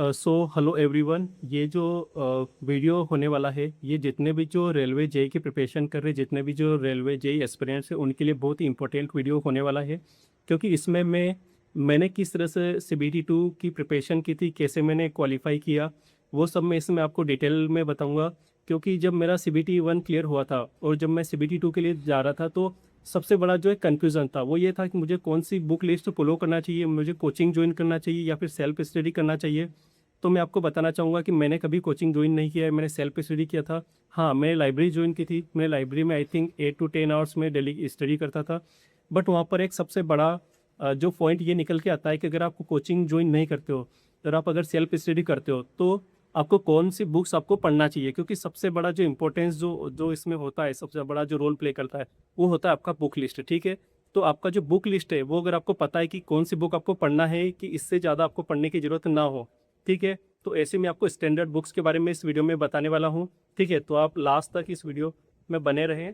So hello everyone. ये जो video होने वाला है, ये जितने भी जो रेलवे जेई की प्रिपरेशन कर रहे, जितने भी जो रेलवे जेई एस्पिरेंट्स हैं उनके लिए बहुत ही इंपॉर्टेंट वीडियो होने वाला है। क्योंकि इसमें मैंने किस तरह से सीबीटी 2 की प्रिपरेशन की थी, कैसे मैंने क्वालिफाई किया, वो सब मैं इसमें आपको डिटेल में बताऊंगा। क्योंकि जब मेरा सीबीटी 1 क्लियर हुआ था और जब मैं सीबीटी 2 के लिए जा रहा था, तो सबसे बड़ा जो है कन्फ्यूज़न था वो ये था कि मुझे कौन सी बुक लिस्ट फॉलो करना चाहिए, मुझे कोचिंग ज्वाइन करना चाहिए या फिर सेल्फ स्टडी करना चाहिए। तो मैं आपको बताना चाहूँगा कि मैंने कभी कोचिंग ज्वाइन नहीं किया है, मैंने सेल्फ स्टडी किया था। हाँ, मैंने लाइब्रेरी ज्वाइन की थी। मैं लाइब्रेरी में आई थिंक 8 to 10 आवर्स में डेली स्टडी करता था। बट वहाँ पर एक सबसे बड़ा जो पॉइंट ये निकल के आता है कि अगर आपको कोचिंग ज्वाइन नहीं करते हो और आप अगर सेल्फ स्टडी करते हो, तो आपको कौन सी बुक्स आपको पढ़ना चाहिए। क्योंकि सबसे बड़ा जो इम्पोर्टेंस जो जो इसमें होता है, सबसे बड़ा जो रोल प्ले करता है, वो होता है आपका बुक लिस्ट। ठीक है, तो आपका जो बुक लिस्ट है वो अगर आपको पता है कि कौन सी बुक आपको पढ़ना है, कि इससे ज़्यादा आपको पढ़ने की ज़रूरत ना हो, ठीक है, तो ऐसे में आपको स्टैंडर्ड बुक्स के बारे में इस वीडियो में बताने वाला हूँ। ठीक है, तो आप लास्ट तक इस वीडियो में बने रहें।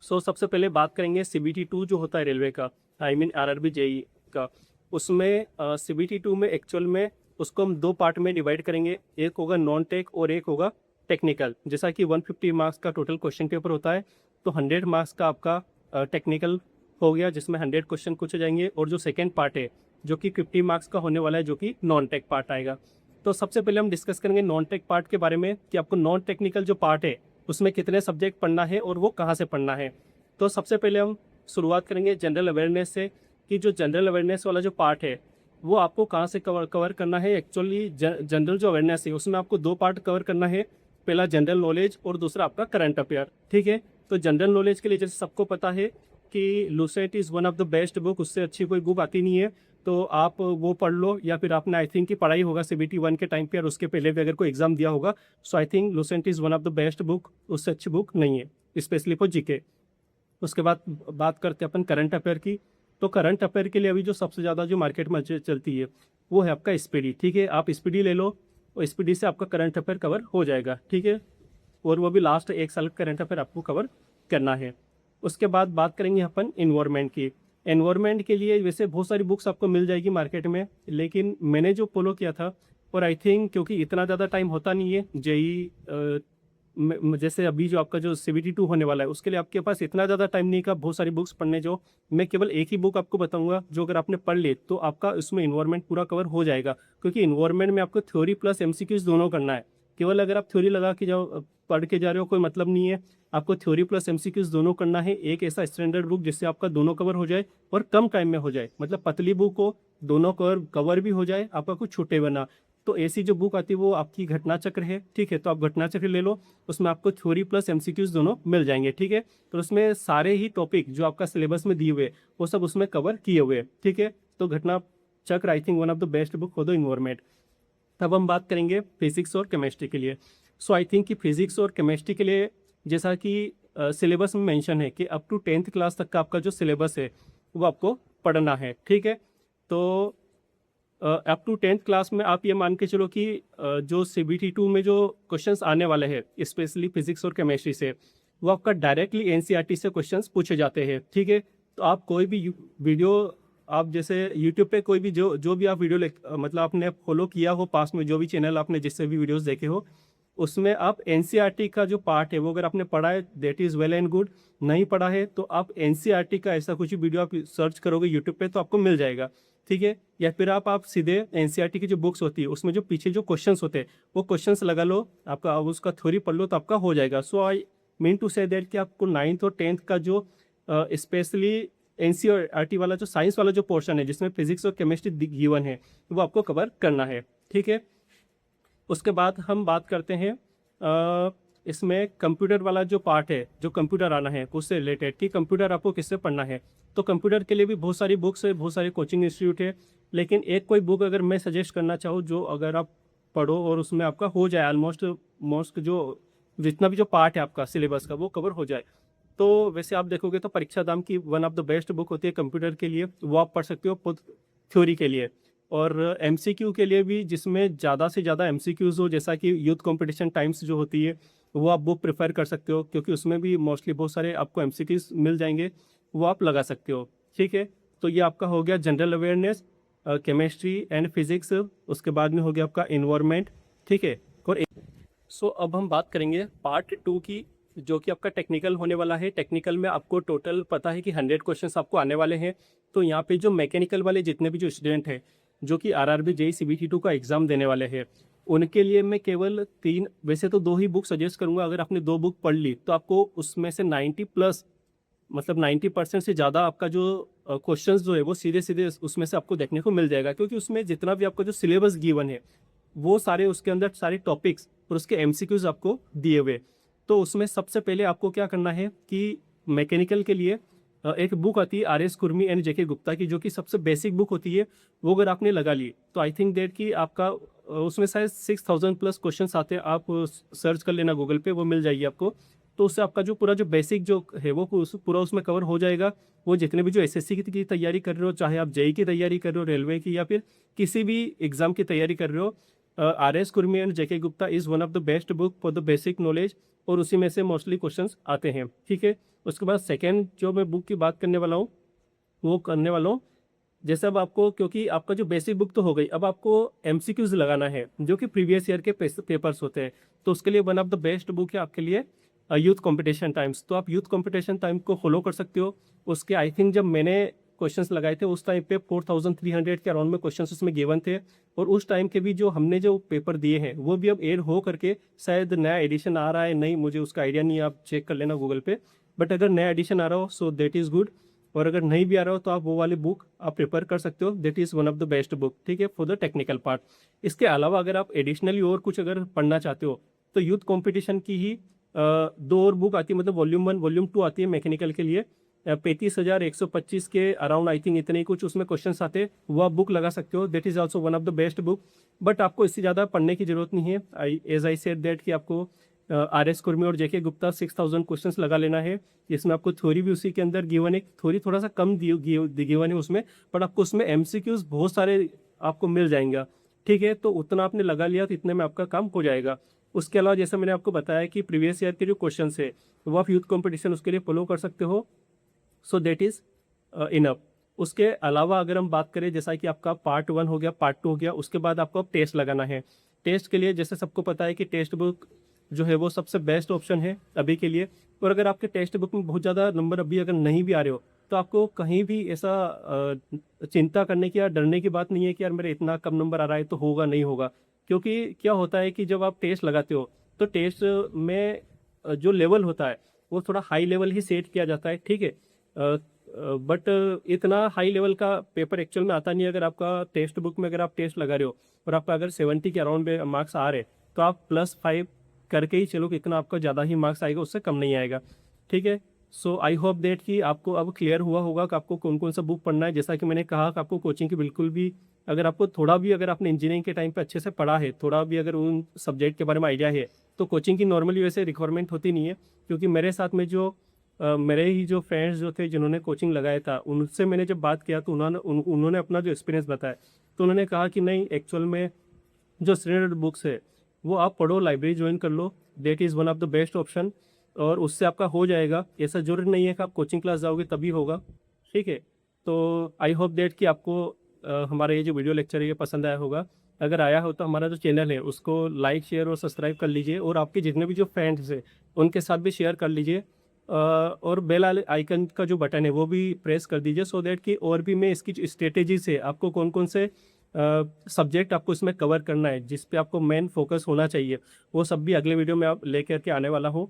सबसे पहले बात करेंगे सीबीटी 2 जो होता है रेलवे का, आई मीन आरआरबी जेई का। उसमें सीबीटी 2 में एक्चुअल में उसको हम दो पार्ट में डिवाइड करेंगे। एक होगा नॉन टेक और एक होगा टेक्निकल। जैसा कि 150 मार्क्स का टोटल क्वेश्चन पेपर होता है, तो 100 मार्क्स का आपका टेक्निकल हो गया, जिसमें 100 क्वेश्चन पूछे जाएंगे। और जो सेकेंड पार्ट है जो कि 50 मार्क्स का होने वाला है, जो कि नॉन टेक पार्ट आएगा। तो सबसे पहले हम डिस्कस करेंगे नॉन टेक पार्ट के बारे में, कि आपको नॉन टेक्निकल जो पार्ट है उसमें कितने सब्जेक्ट पढ़ना है और वो कहाँ से पढ़ना है। तो सबसे पहले हम शुरुआत करेंगे जनरल अवेयरनेस से, कि जो जनरल अवेयरनेस वाला जो पार्ट है वो आपको कहाँ से कवर करना है। एक्चुअली जनरल जो अवेयरनेस है उसमें आपको दो पार्ट कवर करना है। पहला जनरल नॉलेज और दूसरा आपका करंट अफेयर। ठीक है, तो जनरल नॉलेज के लिए जैसे सबको पता है कि Lucent is one of the best book, उससे अच्छी कोई बुक आती नहीं है। तो आप वो पढ़ लो, या फिर आपने आई थिंक की पढ़ाई होगा सीबीटी 1 के टाइम पे और उसके पहले भी अगर कोई एग्जाम दिया होगा। So I think Lucent is one of the best book, उससे अच्छी बुक नहीं है, स्पेशली फॉर जीके। उसके बाद बात करते हैं अपन करंट अफेयर की। तो करंट अफेयर के लिए अभी जो सबसे ज़्यादा जो मार्केट में चलती है वो है आपका स्पीडी। ठीक है, आप स्पीडी ले लो और स्पीडी से आपका करंट अफेयर कवर हो जाएगा। ठीक है, और वो भी लास्ट एक साल का करंट अफेयर आपको कवर करना है। उसके बाद बात करेंगे अपन इन्वायरमेंट की। एनवायरमेंट के लिए वैसे बहुत सारी बुक्स आपको मिल जाएगी मार्केट में, लेकिन मैंने जो फॉलो किया था, और आई थिंक क्योंकि इतना ज़्यादा टाइम होता नहीं है जेई, जैसे अभी जो आपका जो सीबीटी 2 होने वाला है उसके लिए आपके पास इतना ज़्यादा टाइम नहीं का बहुत सारी बुक्स पढ़ने। जो मैं केवल एक ही बुक आपको बताऊंगा, जो अगर आपने पढ़ ली तो आपका उसमें इन्वायरमेंट पूरा कवर हो जाएगा। क्योंकि इन्वायरमेंट में आपको थ्योरी प्लस एमसीक्यूज दोनों करना है। केवल अगर आप थ्योरी लगा के जाओ, पढ़ के जा रहे हो, कोई मतलब नहीं है। आपको थ्योरी प्लस एमसीक्यूज दोनों करना है। एक ऐसा स्टैंडर्ड बुक जिससे आपका दोनों कवर हो जाए और कम टाइम में हो जाए, मतलब पतली बुक हो, दोनों कवर भी हो जाए, आपका कुछ छूटे बना। तो ऐसी जो बुक आती है वो आपकी घटना चक्र है। ठीक है, तो आप घटना चक्र ले लो, उसमें आपको थ्योरी प्लस एमसीक्यूज दोनों मिल जाएंगे। ठीक है, तो उसमें सारे ही टॉपिक जो आपका सिलेबस में दिए हुए वो सब उसमें कवर किए हुए हैं। ठीक है, तो घटना चक्र I think one of the best book for the environment. तब हम बात करेंगे फिजिक्स और केमिस्ट्री के लिए। सो आई थिंक कि फिजिक्स और केमिस्ट्री के लिए जैसा कि सिलेबस में मेंशन है कि अप टू 10th क्लास तक का आपका जो सिलेबस है वो आपको पढ़ना है। ठीक है, तो अप टू 10th क्लास में आप ये मान के चलो कि जो सीबीटी 2 में जो क्वेश्चंस आने वाले हैं स्पेशली फिजिक्स और केमिस्ट्री से, वो आपका डायरेक्टली एनसीईआरटी से क्वेश्चंस पूछे जाते हैं। ठीक है, तो आप कोई भी वीडियो, आप जैसे यूट्यूब पे कोई भी जो जो भी आप वीडियो मतलब आपने फॉलो किया हो पास में, जो भी चैनल आपने जिससे भी वीडियोस देखे हो, उसमें आप एनसीईआरटी का जो पार्ट है वो अगर आपने पढ़ा है that is well and good. नहीं पढ़ा है तो आप एनसीईआरटी का ऐसा कुछ वीडियो आप सर्च करोगे यूट्यूब पे तो आपको मिल जाएगा। ठीक है, या फिर आप सीधे एनसीईआरटी की जो बुक्स होती है उसमें जो पीछे जो क्वेश्चंस होते हैं वो क्वेश्चंस लगा लो, आपका अब उसका थ्योरी पढ़ लो तो आपका हो जाएगा। So I mean to say that कि आपको 9th और 10th का जो स्पेशली एनसीईआरटी वाला जो साइंस वाला जो पोर्शन है जिसमें फिजिक्स और केमिस्ट्री गिवन है वो आपको कवर करना है। ठीक है, उसके बाद हम बात करते हैं इसमें कंप्यूटर वाला जो पार्ट है, जो कंप्यूटर आना है उससे रिलेटेड, कि कंप्यूटर आपको किससे पढ़ना है। तो कंप्यूटर के लिए भी बहुत सारी बुक्स है, बहुत सारे कोचिंग इंस्टीट्यूट है, लेकिन एक कोई बुक अगर मैं सजेस्ट करना चाहूँ जो अगर आप पढ़ो और उसमें आपका हो जाए ऑलमोस्ट मोस्ट जो जितना भी जो पार्ट है आपका सिलेबस का वो कवर हो जाए, तो वैसे आप देखोगे तो परीक्षा दाम की one of the best book होती है कंप्यूटर के लिए, वो आप पढ़ सकते हो थ्योरी के लिए। और एमसीक्यू के लिए भी, जिसमें ज़्यादा से ज़्यादा एमसीक्यूज़ हो, जैसा कि यूथ कंपटीशन टाइम्स जो होती है वो आप बुक प्रेफर कर सकते हो, क्योंकि उसमें भी मोस्टली बहुत सारे आपको एमसीक्यूज़ मिल जाएंगे, वो आप लगा सकते हो। ठीक है, तो ये आपका हो गया general awareness. Chemistry and physics, उसके बाद में हो गया आपका इन्वायरमेंट, ठीक है। और सो अब हम बात करेंगे पार्ट 2 की, जो कि आपका टेक्निकल होने वाला है। टेक्निकल में आपको टोटल पता है कि 100 क्वेश्चंस आपको आने वाले हैं। तो यहाँ पे जो मैकेनिकल वाले जितने भी जो स्टूडेंट हैं जो कि आरआरबी जेईई सीबीटी 2 का एग्ज़ाम देने वाले हैं, उनके लिए मैं केवल 3, वैसे तो 2 ही बुक सजेस्ट करूँगा। अगर आपने 2 बुक पढ़ ली तो आपको उसमें से 90 प्लस, मतलब 90% से ज़्यादा आपका जो क्वेश्चंस जो है वो सीधे सीधे उसमें से आपको देखने को मिल जाएगा, क्योंकि उसमें जितना भी आपका जो सिलेबस गिवन है वो सारे उसके अंदर सारे टॉपिक्स और उसके एमसीक्यूज आपको दिए हुए। तो उसमें सबसे पहले आपको क्या करना है कि मैकेनिकल के लिए एक बुक आती है आर एस कुर्मी एंड जेके गुप्ता की, जो कि सबसे बेसिक बुक होती है। वो अगर आपने लगा ली तो आई थिंक दैट कि आपका उसमें शायद 6000 प्लस क्वेश्चन आते हैं। आप सर्च कर लेना गूगल पे, वो मिल जाएगी आपको। तो उससे आपका जो पूरा जो बेसिक जो है वो पूरा उसमें कवर हो जाएगा। वो जितने भी जो एसएससी की तैयारी कर रहे हो, चाहे आप जेई की तैयारी कर रहे हो, रेलवे की, या फिर किसी भी एग्जाम की तैयारी कर रहे हो, R S Kurmi and JK Gupta is one of the best book for the basic knowledge. और उसी में से मोस्टली क्वेश्चंस आते हैं, ठीक है। उसके बाद सेकेंड जो मैं बुक की बात करने वाला हूँ वो करने वाला हूँ, जैसे अब आपको, क्योंकि आपका जो बेसिक बुक तो हो गई, अब आपको एमसीक्यूज लगाना है जो कि प्रीवियस ईयर के पेपर्स होते हैं। तो उसके लिए one of the best book है आपके लिए यूथ कंपटीशन टाइम्स। तो आप यूथ कंपटीशन टाइम को फॉलो कर सकते हो। उसके आई थिंक जब मैंने क्वेश्चंस लगाए थे उस टाइम पे 4300 के अराउंड में क्वेश्चंस उसमें गिवन थे। और उस टाइम के भी जो हमने जो पेपर दिए हैं वो भी अब एड हो करके शायद नया एडिशन आ रहा है, नहीं मुझे उसका आइडिया नहीं है, आप चेक कर लेना गूगल पे। बट अगर नया एडिशन आ रहा हो सो देट इज़ गुड। और अगर नहीं भी आ रहा हो तो आप वो वाली बुक आप प्रिपेयर कर सकते हो, that is one of the best book, ठीक है, फॉर द टेक्निकल पार्ट। इसके अलावा अगर आप एडिशनली और कुछ अगर पढ़ना चाहते हो तो यूथ कंपटीशन की ही 2 और बुक आती है, मतलब वॉल्यूम 1 वॉल्यूम 2 आती है मैकेनिकल के लिए। 35,125 के अराउंड आई थिंक इतने ही कुछ उसमें क्वेश्चन आते हैं। वो आप बुक लगा सकते हो, that is also one of the best book. But आपको इससे ज़्यादा पढ़ने की जरूरत नहीं है। एज आई सेड दैट कि आपको आर एस कुर्मी और जेके गुप्ता 6000 क्वेश्चंस लगा लेना है। इसमें आपको थ्योरी भी उसी के अंदर गिवन है, थ्योरी थोड़ा सा कम गिवन है उसमें, पर आपको उसमें एमसीक्यूज बहुत सारे आपको मिल जाएंगे, ठीक है। तो उतना आपने लगा लिया तो इतने में आपका काम हो जाएगा। उसके अलावा जैसे मैंने आपको बताया कि प्रीवियस ईयर के जो क्वेश्चन है वो आप यूथ कॉम्पिटिशन उसके लिए फॉलो कर सकते हो, सो देट इज़ इनफ। उसके अलावा अगर हम बात करें, जैसा कि आपका पार्ट 1 हो गया, पार्ट 2 हो गया, उसके बाद आपको अब टेस्ट लगाना है। टेस्ट के लिए जैसे सबको पता है कि टेस्ट बुक जो है वो सबसे बेस्ट ऑप्शन है अभी के लिए। और अगर आपके टेस्ट बुक में बहुत ज़्यादा नंबर अभी अगर नहीं भी आ रहे हो तो आपको कहीं भी ऐसा चिंता करने की या डरने की बात नहीं है कि यार मेरे इतना कम नंबर आ रहा है तो होगा नहीं होगा। क्योंकि क्या होता है कि जब आप टेस्ट लगाते हो तो टेस्ट में जो लेवल होता है वो थोड़ा हाई लेवल ही सेट किया जाता है, ठीक है। बट इतना हाई लेवल का पेपर एक्चुअल में आता नहीं है। अगर आपका टेक्स्ट बुक में अगर आप टेस्ट लगा रहे हो और आपका अगर 70 के अराउंड में मार्क्स आ रहे तो आप +5 करके ही चलो कि इतना आपका ज़्यादा ही मार्क्स आएगा, उससे कम नहीं आएगा, ठीक है। सो आई होप दैट कि आपको अब क्लियर हुआ होगा कि आपको कौन कौन सा बुक पढ़ना है। जैसा कि मैंने कहा कि आपको कोचिंग की बिल्कुल भी, अगर आपको थोड़ा भी, अगर आपने इंजीनियरिंग के टाइम पे अच्छे से पढ़ा है, थोड़ा भी अगर उन सब्जेक्ट के बारे में आइडिया है, तो कोचिंग की नॉर्मली वैसे रिक्वायरमेंट होती नहीं है। क्योंकि मेरे साथ में जो मेरे ही जो फ्रेंड्स जो थे जिन्होंने कोचिंग लगाया था, उनसे मैंने जब बात किया तो उन्होंने अपना जो एक्सपीरियंस बताया, तो उन्होंने कहा कि नहीं, एक्चुअल में जो स्टैंडर्ड बुक्स है वो आप पढ़ो, लाइब्रेरी ज्वाइन कर लो, that is one of the best option. और उससे आपका हो जाएगा, ऐसा जरूरी नहीं है कि आप कोचिंग क्लास जाओगे तभी होगा, ठीक है। तो आई होप दैट कि आपको हमारा ये जो वीडियो लेक्चर है ये पसंद आया होगा। अगर आया हो तो हमारा जो चैनल है उसको लाइक शेयर और सब्सक्राइब कर लीजिए, और आपके जितने भी जो फ्रेंड्स हैं उनके साथ भी शेयर कर लीजिए। और बेल आइकन का जो बटन है वो भी प्रेस कर दीजिए, सो दैट कि और भी मैं इसकी जो स्ट्रेटेजीज है, आपको कौन कौन से सब्जेक्ट आपको इसमें कवर करना है, जिस पे आपको मेन फोकस होना चाहिए, वो सब भी अगले वीडियो में आप लेकर के आने वाला हूँ।